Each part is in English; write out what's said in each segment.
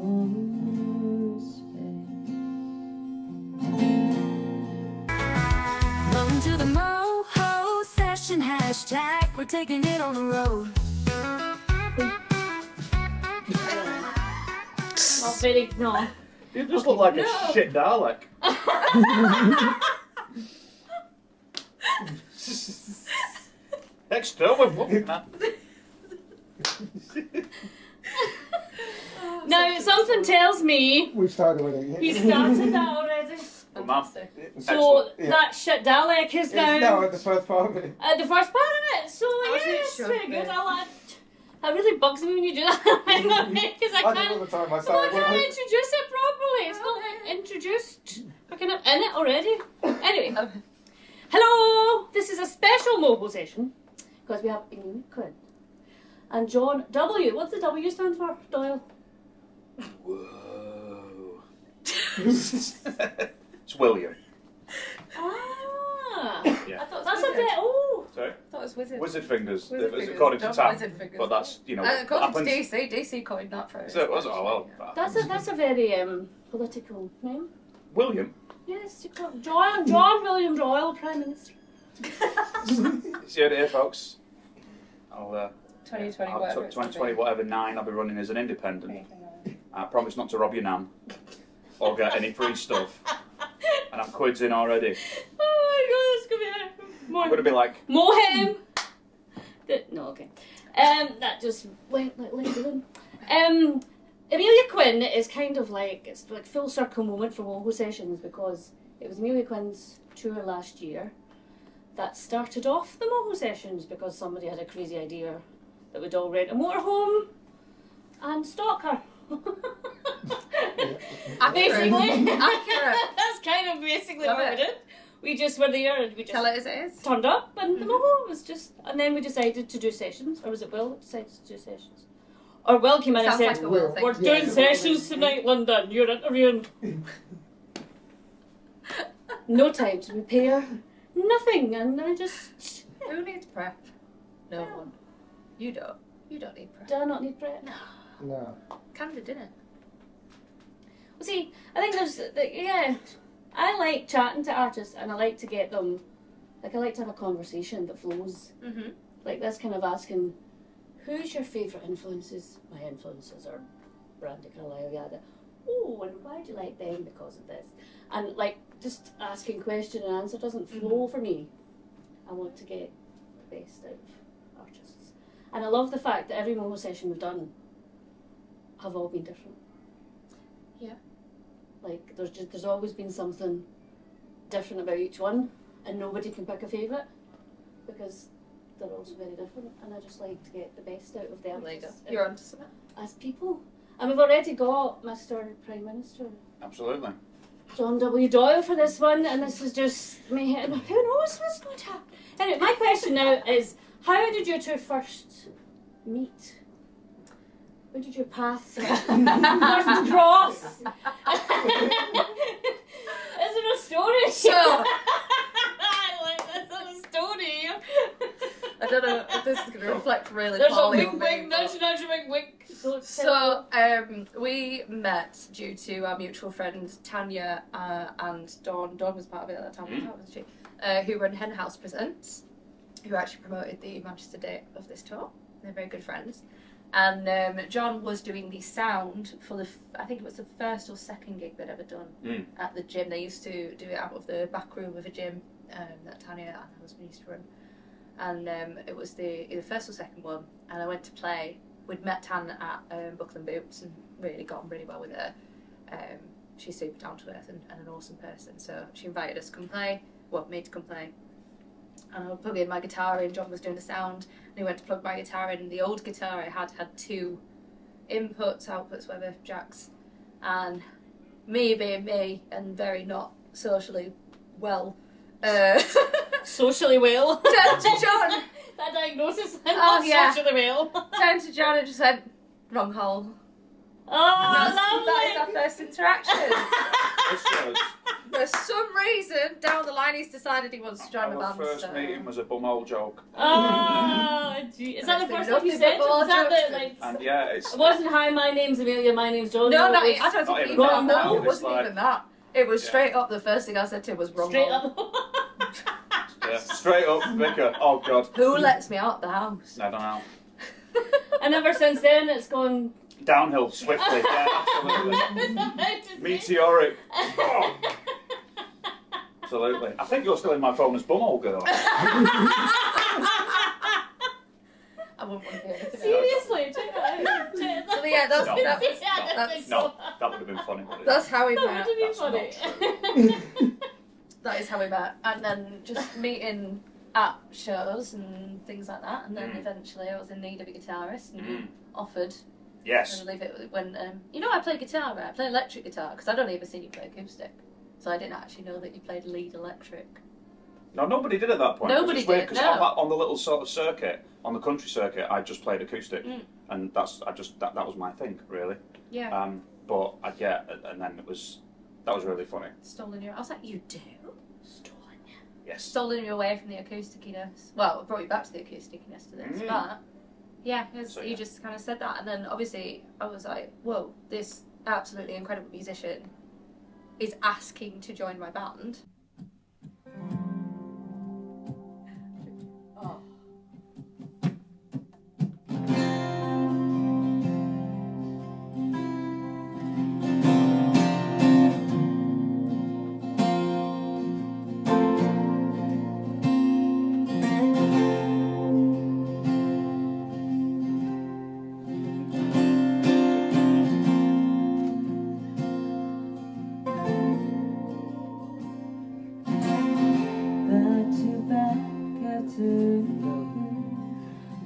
Welcome to the Moho Session hashtag. We're taking it on the road. Not very, no. You just look like a shit Dalek. Next up, we're looking at. Now, something tells me We've started with it. he started that already. Fantastic. So that shit Dalek is now No, at the first part of it. at the first part of it. So As yeah, it it's should very be. good. I like. That really bugs me when you do that. Because I I do all can't. the time Well, I myself. can't introduce it properly. It's not introduced. We're kind of in it already. Anyway, hello. This is a special mobile session because we have Emilia Quinn and John W. What's the W stand for? Doyle. Whoa. It's William. Ah. Yeah. I thought That's a bit. Oh. Sorry? I thought it was wizard. Wizard fingers. Wizard It's fingers. according to Don't Tam. wizard fingers. But that's, you know, what According to happens. DC coined that phrase. So it was, oh well. That's a very political name. William. Yes, you call John William Doyle, Prime Minister. See you here, folks. I'll 2020, I'll whatever. 2020, whatever 9, I'll be running as an independent. I promise not to rob your nan or get any free stuff. And I'm quids in already. Oh my god, that's gonna be I'm gonna be like, Mohem. No, okay. That just went like the Emilia Quinn is kind of like, it's like full circle moment for Moho Sessions because it was Emilia Quinn's tour last year that started off the Moho Sessions because somebody had a crazy idea that we'd all rent a motorhome and stalk her. Basically. Accurate. That's kind of basically Love what we it. did. We just were there and we just Tell it as it is. turned up and the Moho was just, and then we decided to do sessions, or was it Will that decided to do sessions? Or Will came in and Sounds said, like a Will thing. we're Yeah, doing it's a Will sessions thing. tonight, London, you're interviewing. No time to prepare, nothing, and I just, Who needs prep? No one. You don't. You don't need prep. do I not need prep? No. Canada didn't. Well, see, I think yeah, I like chatting to artists and I like to get them, like I like to have a conversation that flows. Mm-hmm. Like this kind of asking, who's your favourite influences? My influences are Brandy Carlisle, Yada. Oh, and why do you like them? Because of this. And like just asking question and answer doesn't flow for me. I want to get the best out of artists. And I love the fact that every Moho session we've done have all been different. Yeah. Like there's always been something different about each one, and nobody can pick a favourite because they're all so very different. And I just like to get the best out of the artists You're onto something. as people. And we've already got Mr. Prime Minister absolutely. John W Doyle for this one, and this is just me. Who knows what's going to happen? Anyway, my question now is: how did you two first meet? Where did your paths first cross? Is there a story? So, Like, there's a story. I don't know if this is going to reflect really There's a poorly wink, on wink, me. nudge, nudge, wink, wink. So, we met due to our mutual friends Tanya and Dawn. Dawn was part of it at that time, wasn't she? Who run Hen House Presents, who actually promoted the Manchester date of this tour. They're very good friends. And John was doing the sound for I think it was the first or second gig they'd ever done at the gym. They used to do it out of the back room of a gym that Tanya and her husband used to run. And it was either first or second one. And I went to play. We'd met Tan at Buckland Boots and really got on really well with her. She's super down to earth and an awesome person. So she invited us to come play, me to come play. And I would plug in my guitar in, John was doing the sound, and he went to plug my guitar in. The old guitar I had 2 inputs, outputs, whatever, jacks. And me being me and very not socially well, socially well. turned to John. That diagnosis. Oh, yeah. Socially well. Turned to John and just went, wrong hole. Oh, And that lovely. is our first interaction. This was for some reason, down the line, he's decided he wants to join my Our band. first meeting was a bumhole joke. Oh, gee. Is that the There's first been stuff you nothing said? but Was that jokes the, like... And yeah, it's... It wasn't, hi, my name's Emilia, my name's John. No, no, it I don't not think even even that. that. It's It wasn't like- even that. It was Yeah. straight up, the first thing I said to him was wrong. Straight hole. up. Yeah, straight up, Vicar. Oh, God. Who lets me out the house? I don't know. And ever since then, it's gone... Downhill swiftly. Yeah, absolutely. Meteoric. Oh. Absolutely. I think you're still in my phone as bumhole girl. I wouldn't want to be anything else. Seriously, check that out. Check So yeah, that's, No. Yeah, I don't that's, think No, that would have been funny. Wouldn't it? that's how we That met. would have been That's funny. That is how we met. And then just meeting at shows and things like that. And then eventually I was in need of a guitarist and he offered. Yes. And leave it when you know I play guitar, right? I play electric guitar because I'd only ever seen you play acoustic, so I didn't actually know that you played lead electric. No, nobody did at that point. Nobody It's weird, did, 'cause no. on the little sort of circuit, on the country circuit, I just played acoustic, and that was my thing, really. Yeah. But and then that was really funny. Stolen your. I was like, you do? Stolen you? Yes. Stolen you away from the acousticness. Well, it brought you back to the acousticness to this, but yeah, So, you yeah. just kind of said that, and then obviously I was like, whoa, this absolutely incredible musician is asking to join my band. Oh.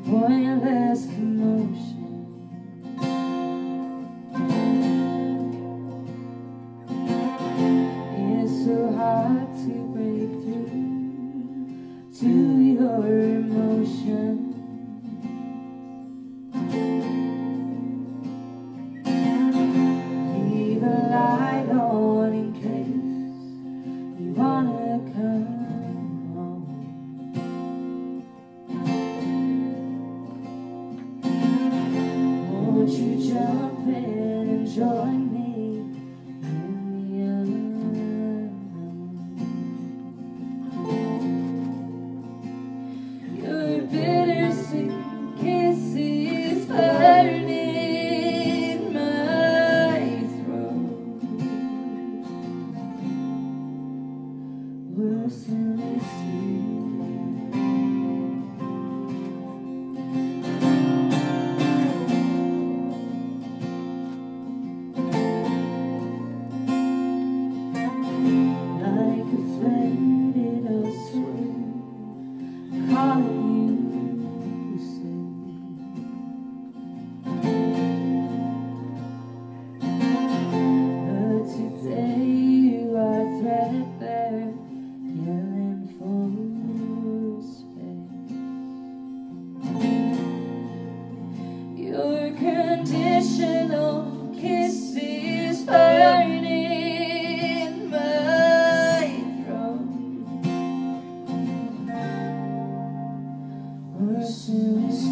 Pointless commotion. It's so hard to break through to your emotion. Leave a light on in case you wanna come home. Won't you jump in and join me in the unknown? Your bittersweet kisses burning my throat. Worse than it's like a thread it'll swim, calling you but today you are threadbare, yelling for space. Your conditional kisses burning my throat. Worse than it's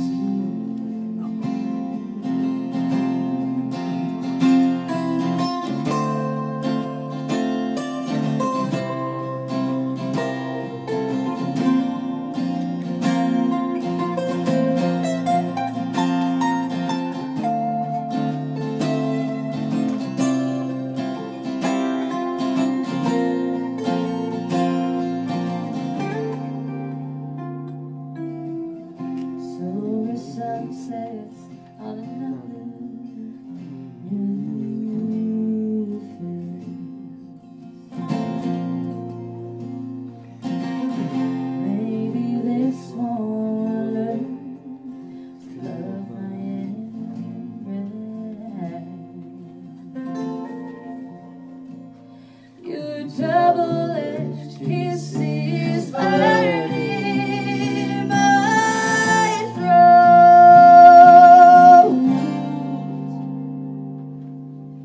so the sun sets on another new face. Maybe this won't learn to love my embrace. Your double-edged kisses burning my throat.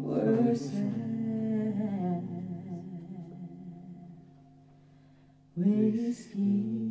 Worse than whiskey.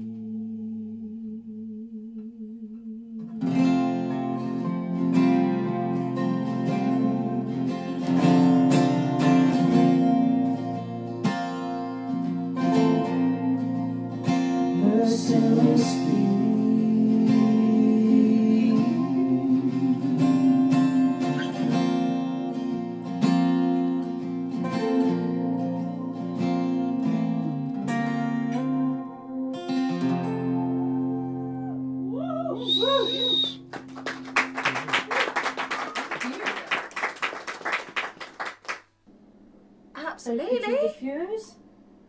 Absolutely. Refuse?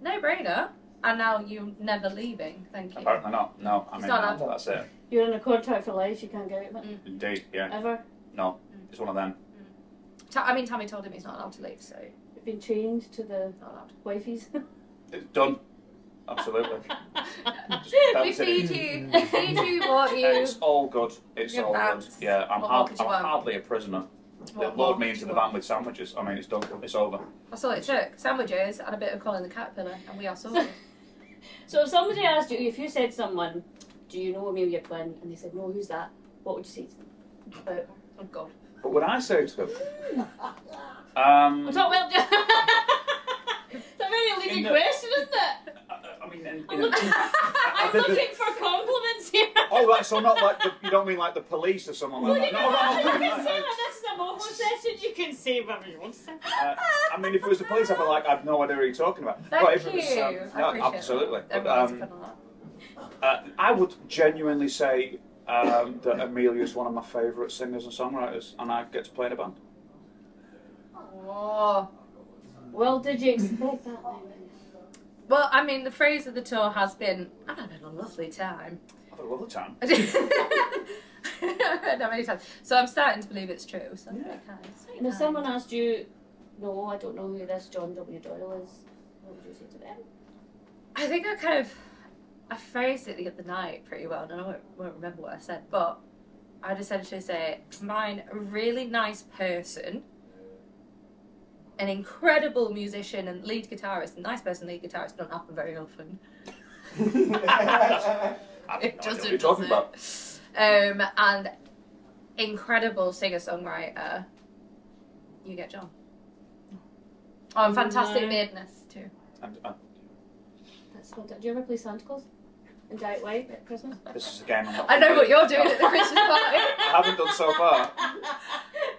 No brainer. And now you're never leaving. Thank you. Apparently not. No, I mean, not no, that's it. You're in a contract for life, you can't get out of it. Indeed, yeah. Ever? No, it's one of them. I mean, Tammy told him he's not allowed to leave, so You've been chained to the not allowed. wifeys. It's done. Absolutely. Just We belted it. feed you what you. It's all good. It's Good all good. bands. Yeah, I'm, What more could you want? hardly a prisoner. They What more load me could into you the want? van with sandwiches. I mean, it's done. It's over. That's all it took. Sandwiches and a bit of Colin the Caterpillar, and we are sorted. So if somebody asked you, if you said to someone, do you know Emilia Quinn? And they said, no, who's that? What would you say to them about her? Oh God. But when I say to them, Well, talk well. It's a very leading In the- question, isn't it? I mean, I'm looking for compliments here. Oh, right. So not like you don't mean like the police or someone like that. You No, can say that this is a moho session. You can say whatever you want to say. I mean, if it was the police, I'd be like, I have no idea what you're talking about. Thank But if it was, you. I yeah, appreciate absolutely. that. But, Everyone's a fan of that. I would genuinely say that Emilia is one of my favourite singers and songwriters, and I get to play in a band. Oh. Well, did you expect that then? Well, I mean, the phrase of the tour has been, I've had a lovely time. I've had a lovely time. Not many times. So I'm starting to believe it's true. So Yeah. And if someone asked you, no, I don't know who this John W Doyle is, what would you say to them? I think I phrased it the other night pretty well, and I won't remember what I said, but I'd essentially say, combine a really nice person, an incredible musician and lead guitarist. A nice person, lead guitarist, don't happen very often. I It have no idea what doesn't, you're talking about. And incredible singer-songwriter, you get John. Oh, and fantastic No. weirdness too. That's what. Do you ever play Santa Claus in Diet White at Christmas? This is a game I'm not I know what familiar you're doing at the Christmas party. I haven't done so far,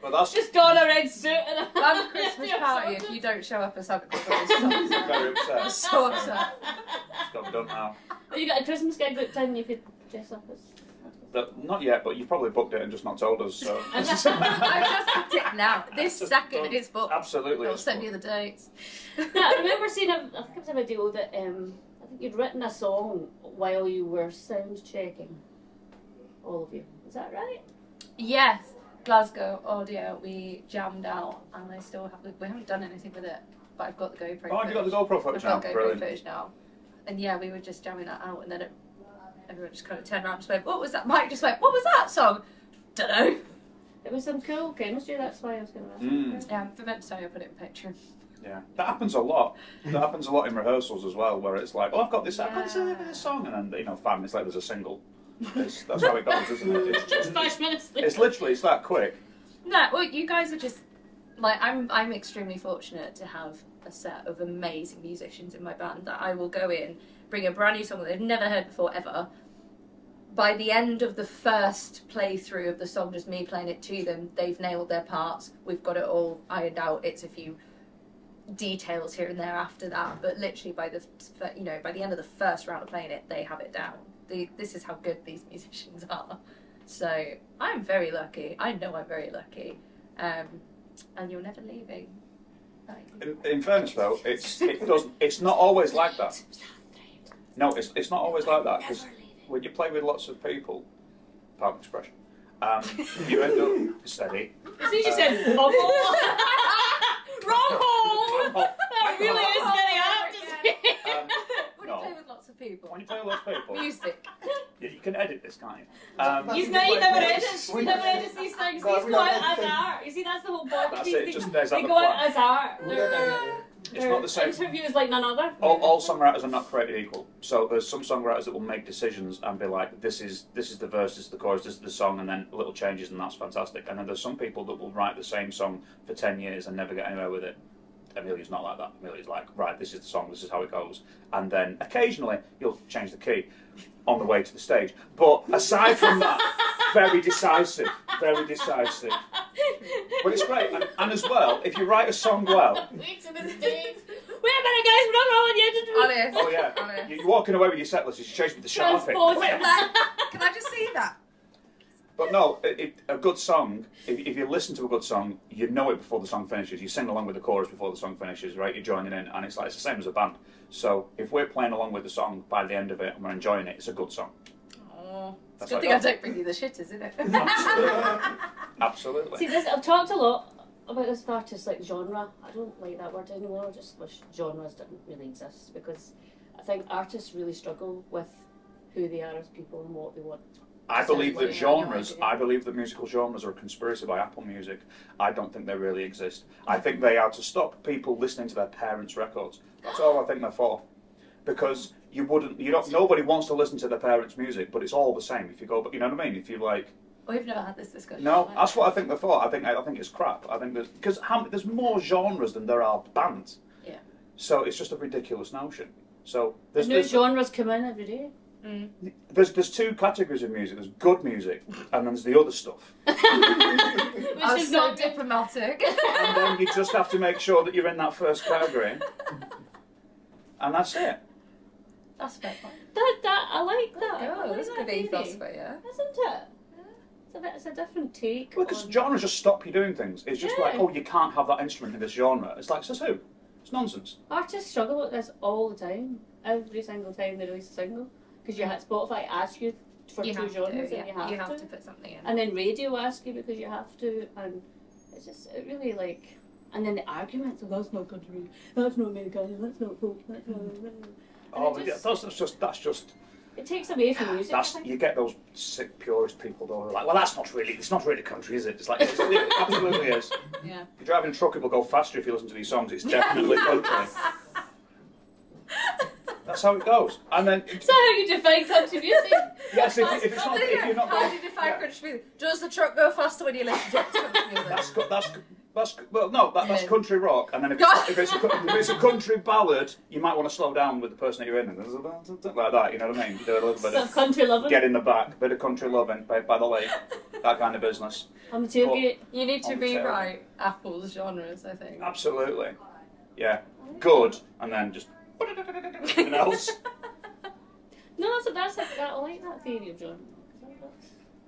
but that's Just don a red suit and I'm a Christmas party if you don't show up as Santa Claus. I'm very upset. so upset. It's got to be done now. Have you got a Christmas gig booked in you could dress up as? Not yet, but you probably booked it and just not told us. So I've just booked it now. This Just second done. it's booked. Absolutely, I'll it's send booked. you the dates. Yeah, I remember seeing I think it was a video that I think you'd written a song while you were sound checking. All of you, is that right? Yes, Glasgow audio. We jammed out, and I still have. We haven't done anything with it, but I've got the GoPro. Oh, you got the GoPro footage now. I've got GoPro Brilliant. footage now, and yeah, we were just jamming that out, and then everyone just kind of turned around and just went, "What was that?" Mike just went, "What was that song?" Don't know. It was some cool chemistry. That's why I was going to ask. Mm. Yeah, if I meant to tell you, I put it in picture. Yeah, that happens a lot. That happens a lot in rehearsals as well, where it's like, "Oh, I've got this song," and then 5 minutes later there's a single. That's how it goes, isn't it? It's just, 5 minutes later. it's that quick. No, well, you guys are just like I'm extremely fortunate to have a set of amazing musicians in my band that I will go in, bring a brand new song that they've never heard before ever. By the end of the first playthrough of the song, just me playing it to them, they've nailed their parts. We've got it all ironed out. It's a few details here and there after that, but literally by the end of the first round of playing it, they have it down. This is how good these musicians are. So I'm very lucky. I know I'm very lucky, and you're never leaving. In fairness, though, it's not always like that. No, it's not always like that, because when you play with lots of people, pardon expression, you end up steady. As soon as you said wrong hole, wrong hole. That really is getting out. When you play with lots of people, When you play with lots of people, music. you can edit this, can't you? He never edits. He never edits these things. No, These we go don't out as edit art. You see, that's the whole point of That's these it, things. just there's They that go the out plot. as art. We They're- don't they're- edit. It's not the same. Interviews like none other. All songwriters are not created equal. So there's some songwriters that will make decisions and be like, this is the verse, this is the chorus, this is the song, and then little changes, and that's fantastic. And then there's some people that will write the same song for 10 years and never get anywhere with it. Emilia's not like that. Emilia's like, right, this is the song, this is how it goes. And then occasionally you'll change the key on the way to the stage. But aside from that, very decisive, very decisive. But it's great. And as well, if you write a song well... Wait to the stage. Wait a minute, guys, we're not rolling yet. Honest. Oh yeah, Honest. you're walking away with your set list, you chase with the Sharpie. Can I just see that? But no, a good song, if you listen to a good song, you know it before the song finishes. You sing along with the chorus before the song finishes, right? You're joining in, and it's the same as a band. So if we're playing along with the song by the end of it and we're enjoying it, it's a good song. Oh, it's a That's good how thing it I goes. don't bring you the shit, isn't it? Absolutely. See, I've talked a lot about this artist like genre. I don't like that word anymore. I just wish genres didn't really exist, because I think artists really struggle with who they are as people and what they want. I believe that genres. I believe that musical genres are a conspiracy by Apple Music. I don't think they really exist. I think they are to stop people listening to their parents' records. That's all I think they're for. Because nobody wants to listen to their parents' music, but it's all the same. If you go, you know what I mean? If you like. We've never had this discussion. No, that's what I think they're for. I think it's crap. I think because there's more genres than there are bands. Yeah. So it's just a ridiculous notion. So New genres come in every day. Mm. There's two categories of music. There's good music, and then there's the other stuff. I'm is so not diplomatic. And then you just have to make sure that you're in that first category, and that's it. That's a bit fun. I like that. I Oh, like that's that good theory. ethos for you. Isn't it? It's a different take. Well, because on- genres just stop you doing things. It's just like, Yeah. oh, you can't have that instrument in this genre. It's like, says who? It's nonsense. Artists struggle with this all the time. Every single time they release a single. Because Spotify asks you for You two have genres to, yeah. and you have to. put something in. And then radio asks you because you have to. And it's just, it really like... And then the arguments of, that's not country, that's not Americana, that's not folk, that's not... Oh, it but just- that's just. It takes away from music. I think. You get those sick purist people though. Who are like, well, it's not really country, is it? It's like, it absolutely is. Yeah. If you're driving a truck, it will go faster if you listen to these songs. It's definitely country. That's how it goes. And then, Is that how you define country music? yes, if it's not, if you're not How going, do you define yeah. country music? Does the truck go faster when you listen to country music? That's well, no, that's Yeah. country rock. And then if it's a country ballad, you might want to slow down with the person that you're in, and like that. You know what I mean? Do a little bit Some of country loving. get in the back, bit of country loving by the lake, that kind of business. On the tailgate. You need to On the tail. rewrite Apple's genres, I think. Absolutely, yeah, good, and then just anything else. No, I like that theory of genre.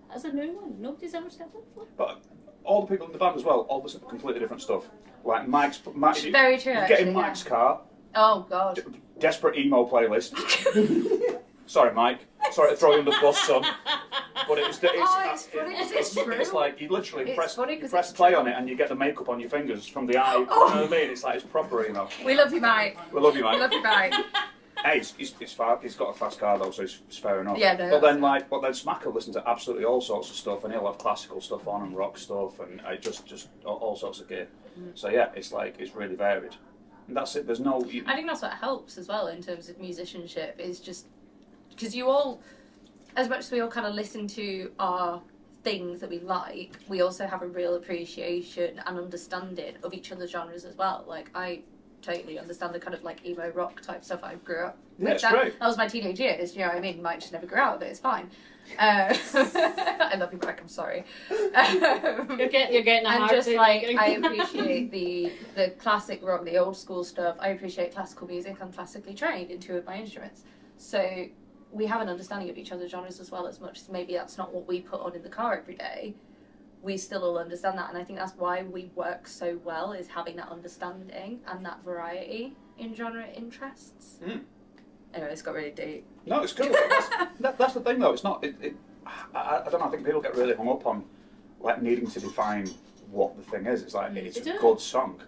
That's a new one. Nobody's ever said that before. But all the people in the band as well, all listen to completely different stuff. Like Mike's Very true, you get actually, in yeah. Mike's car, Oh, God. desperate emo playlist. Sorry, Mike. Sorry to throw you under the bus, son. But it's funny 'cause it's true. It's like you literally It's press funny 'cause press it's play true. on it and you get the makeup on your fingers from the eye. You know Oh. what I mean? It's like it's proper, you know. We love you, Mike. We love you, We Mike. love you, Mike. Hey, he's far. He's got a fast car though, so it's fair enough. Yeah, no, but then that's- but then Smack will listen to absolutely all sorts of stuff, and he'll have classical stuff on and rock stuff, and just all sorts of gear. So yeah, it's really varied, and that's it. There's no. I think that's what helps as well in terms of musicianship, is just because you all, as much as we all kind of listen to our things that we like, we also have a real appreciation and understanding of each other's genres as well. Like, I totally understand the kind of like emo rock type stuff I grew up with. Yeah, it's great. That was my teenage years, you know what I mean? Mike just never grew out of it, it's fine. I love you, Mike, I'm sorry. You're getting a And hard just day. like, I appreciate the classic rock, the old school stuff. I appreciate classical music. I'm classically trained in two of my instruments. So we have an understanding of each other's genres as well, as much as maybe that's not what we put on in the car every day. We still all understand that, and I think that's why we work so well, is having that understanding and that variety in genre interests. Mm. Anyway, it's got really deep. No, it's cool. That's the thing though. It's not. I don't know. I think people get really hung up on like needing to define what the thing is. It's like it's a They do. good song.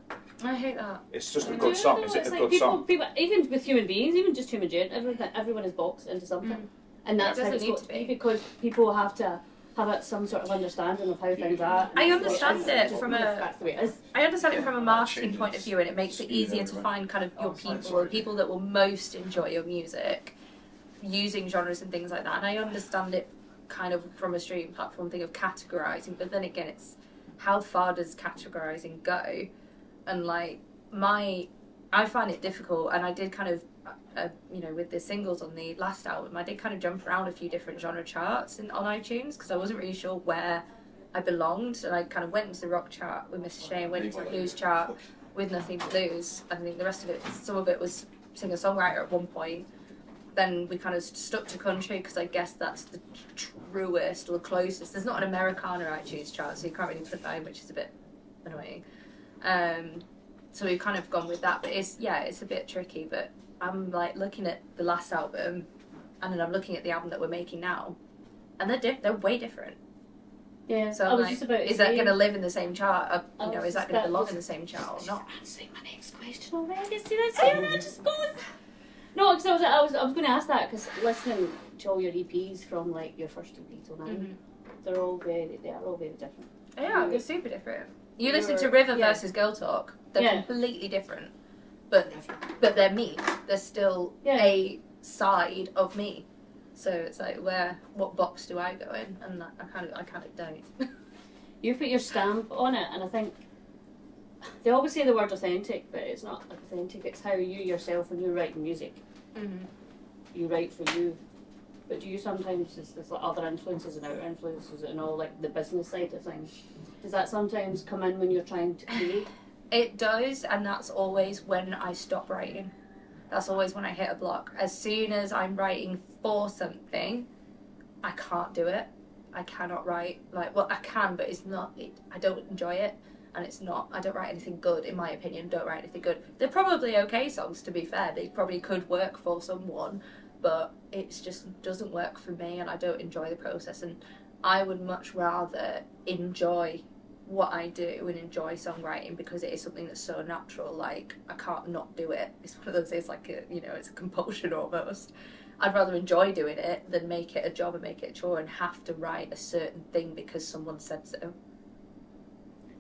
I hate that. It's just a I good do song. know, Is it it's a like good song? people, even with human beings, even just human being, everyone is boxed into something. And that's It how doesn't it's need got to to be, be. because people have to have some sort of understanding of how things are. I understand it Just from that's the way it is. I understand it from a marketing point of view, and it makes it easier to find kind of your people, or people that will most enjoy your music, using genres and things like that. And I understand it kind of from a streaming platform thing of categorizing, but then again, it's how far does categorizing go? And like I find it difficult, and I did kind of, with the singles on the last album, I did kind of jump around a few different genre charts on iTunes because I wasn't really sure where I belonged, and I kind of went into the rock chart with Mr. Shane, went into the blues chart with Nothing to Lose, and I think the rest of it, some of it was singer-songwriter at one point. Then we kind of stuck to country because I guess that's the truest or the closest. There's not an Americana iTunes chart, so you can't really put that in, which is a bit annoying. So we've kind of gone with that, but it's a bit tricky. But I'm like looking at the last album, and then I'm looking at the album that we're making now, and they're way different. Yeah. So I'm like, is that going to live in the same chart? Is that going to belong in the same chart or not? Answering my next question already. See how that just goes. No, because I was going to ask that because listening to all your EPs from like your first EP till now, they are all very different. Yeah, they're super different. You listen to River versus Girl Talk, they're completely different, but they're me. They're still a side of me. So it's like, what box do I go in? And I kind of don't. You put your stamp on it, and I think they always say the word authentic, but it's not authentic. It's how you yourself, when you're writing music, you write for you. But do you sometimes, there's like other influences and outer influences and all, like the business side of things, does that sometimes come in when you're trying to create? It does, and that's always when I stop writing. That's always when I hit a block. As soon as I'm writing for something, I can't do it. I cannot write. I can, but it's not. I don't enjoy it, and it's not. I don't write anything good, in my opinion. Don't write anything good. They're probably okay songs, to be fair. They probably could work for someone, but it just doesn't work for me, and I don't enjoy the process. And I would much rather enjoy what I do and enjoy songwriting because it is something that's so natural. Like, I can't not do it. It's one of those things, like, it's a compulsion almost. I'd rather enjoy doing it than make it a job and make it a chore and have to write a certain thing because someone said so.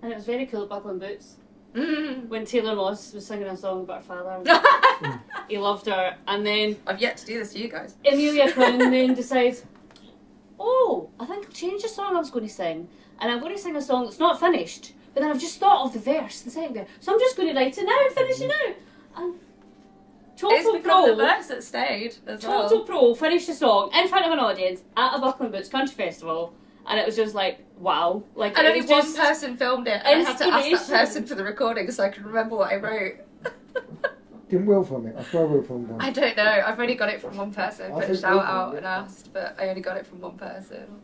And it was very cool at Buckling Boots. When Taylor Moss was singing a song about her father. He loved her, and then I've yet to do this to you guys. Emilia Quinn then decides, I think I've changed the song I was going to sing, and I'm going to sing a song that's not finished, but then I've just thought of the second verse, so I'm just going to write it now and finish it now. And total pro, the verse that stayed as well. Total pro, finished the song in front of an audience at a Buckling Boots Country Festival, and it was just like, wow. Like, and only one person filmed it, and I had to ask that person for the recording so I could remember what I wrote. Didn't Will film it? I swear Will filmed one. I don't know. I've only got it from one person. I put a shout out and asked, but I only got it from one person.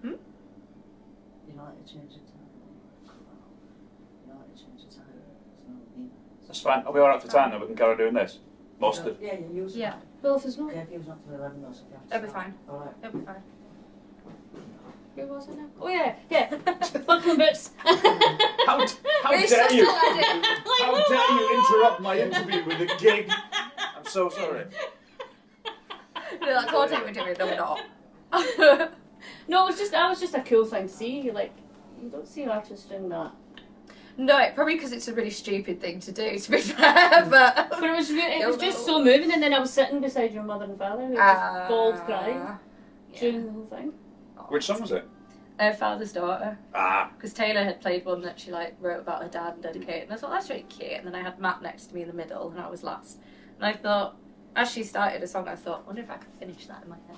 You don't like to change the time. You don't like to change the time. That's fine. Are we alright for time then? We can carry on doing this? Mustard. Yeah, you use Yeah. Well, if it's not, Curfew's not till 11 or something. It'll be fine. Alright. It'll be fine. who was it now? Oh yeah. Buckling Boots. How dare you? How dare you interrupt my interview with a gig? I'm so sorry. No, that's what we're doing. No, we're not. No, that was just a cool thing to see. Like, you don't see artists doing that. No, probably because it's a really stupid thing to do, to be fair. But it was just so moving. And then I was sitting beside your mother and father, who just bawled crying during the whole thing. Which song was it? Father's Daughter. Ah. Because Taylor had played one that she wrote about her dad and dedicated, and I thought that's really cute. And then I had Matt next to me in the middle, and I was last. And I thought, as she started a song, I thought, I wonder if I could finish that in my head.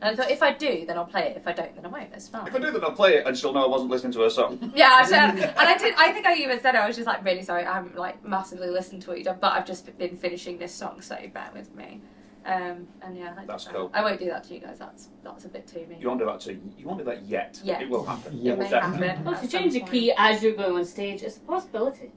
And I thought, if I do, then I'll play it. If I don't, then I won't. It's fine. If I do, then I'll play it, and she'll know I wasn't listening to her song. Yeah, I said, and I did. I think I even said it. I was just like, really sorry. I haven't massively listened to what you've done, but I've just been finishing this song, so bear with me. And yeah, that's cool. I won't do that to you guys. That's a bit too mean. You won't do that yet. Yeah. It will happen. It may happen. Well, if you change the key as you're going on stage, it's a possibility.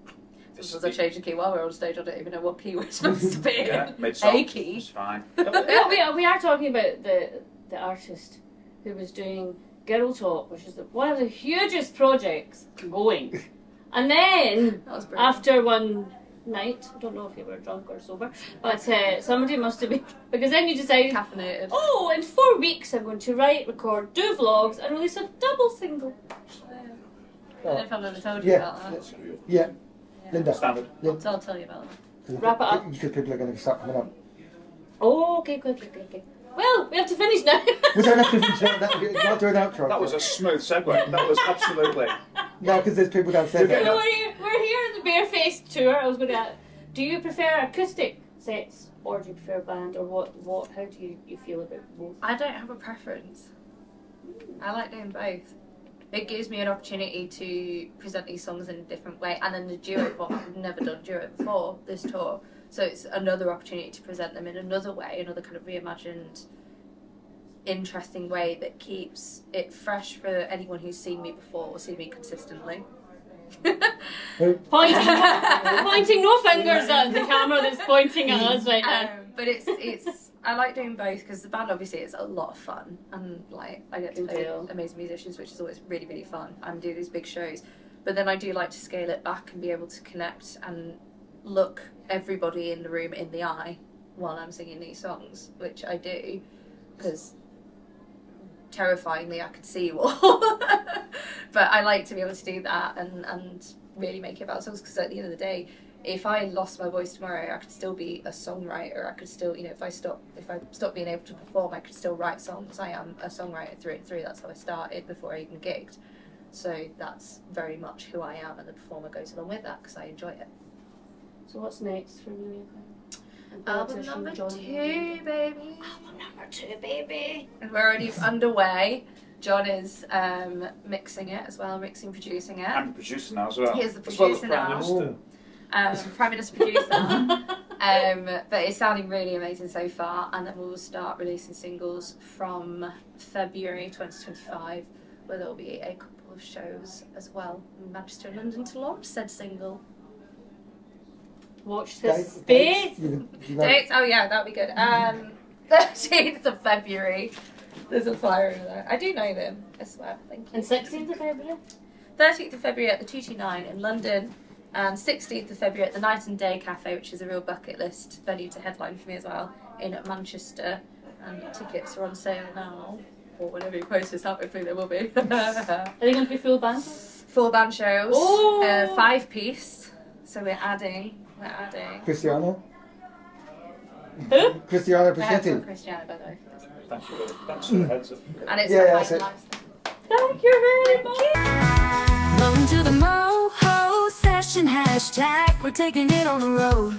Sometimes I change the key while we're on stage. I don't even know what key we're supposed to be in. Yeah, mid-song. A key. It's fine. we are talking about the artist who was doing Girl Talk, which is one of the hugest projects going. And then, after one night. I don't know if you were drunk or sober, but somebody must have been, because then you decided, Caffeinated. oh, in 4 weeks I'm going to write, record, do vlogs, and release a double single. I don't know if I've ever told you Yeah. about that. Yeah. Linda. Standard. I'll tell you about that. Wrap it up. Because people are going to start coming up. Oh, okay, okay. Well, we have to finish now. We don't have to finish that. Not do an outro. That was a smooth segue. That was absolutely. No, because there's people downstairs. You're getting We're here at the Barefaced tour. I was going to ask, do you prefer acoustic sets or do you prefer band, or what? How do you feel about both? I don't have a preference. I like doing both. It gives me an opportunity to present these songs in a different way, and then the duo form. I've never done duo before this tour, so it's another opportunity to present them in another way, another kind of reimagined, interesting way that keeps it fresh for anyone who's seen me before or seen me consistently. Pointing no fingers at the camera that's pointing at us right now. But it's I like doing both because the band obviously is a lot of fun, and like I get to play with amazing musicians, which is always really, really fun, and do these big shows. But then I do like to scale it back and be able to connect and look everybody in the room in the eye while I'm singing these songs, which I do because terrifyingly I could see you all. But I like to be able to do that and really make it about songs, because at the end of the day, if I lost my voice tomorrow, I could still be a songwriter. I could still, you know, if I stop being able to perform, I could still write songs. I am a songwriter through and through. That's how I started before I even gigged. So that's very much who I am, and the performer goes along with that because I enjoy it. So what's next for Emilia Quinn? Album number 2, baby. Album number 2, baby. And we're already underway. John is mixing it as well, producing it. I'm producing now as well. He is the As well as producer Prime now. Minister. Prime Minister producer. But it's sounding really amazing so far, and then we will start releasing singles from February 2025, where there will be a couple of shows as well in Manchester and London to launch said single. Watch this space. Dates? Oh yeah, that'll be good. 13th of February. There's a flyer over there. I do know them, I swear. Thank you. And 16th of February? 13th of February at the 229 in London, and 16th of February at the Night and Day Cafe, which is a real bucket list venue to headline for me as well, in Manchester. And tickets are on sale now, or whenever you post this out, hopefully there will be. Are they going to be full band? Full band shows, Oh! 5-piece, so we're adding. Cristiano? Who? Cristiano I have Pachetti. Cristiano, by the way. Thanks for the heads up. And it's Yeah, a that's it. Thank you very much. Welcome to the Moho Session hashtag. We're taking it on the road.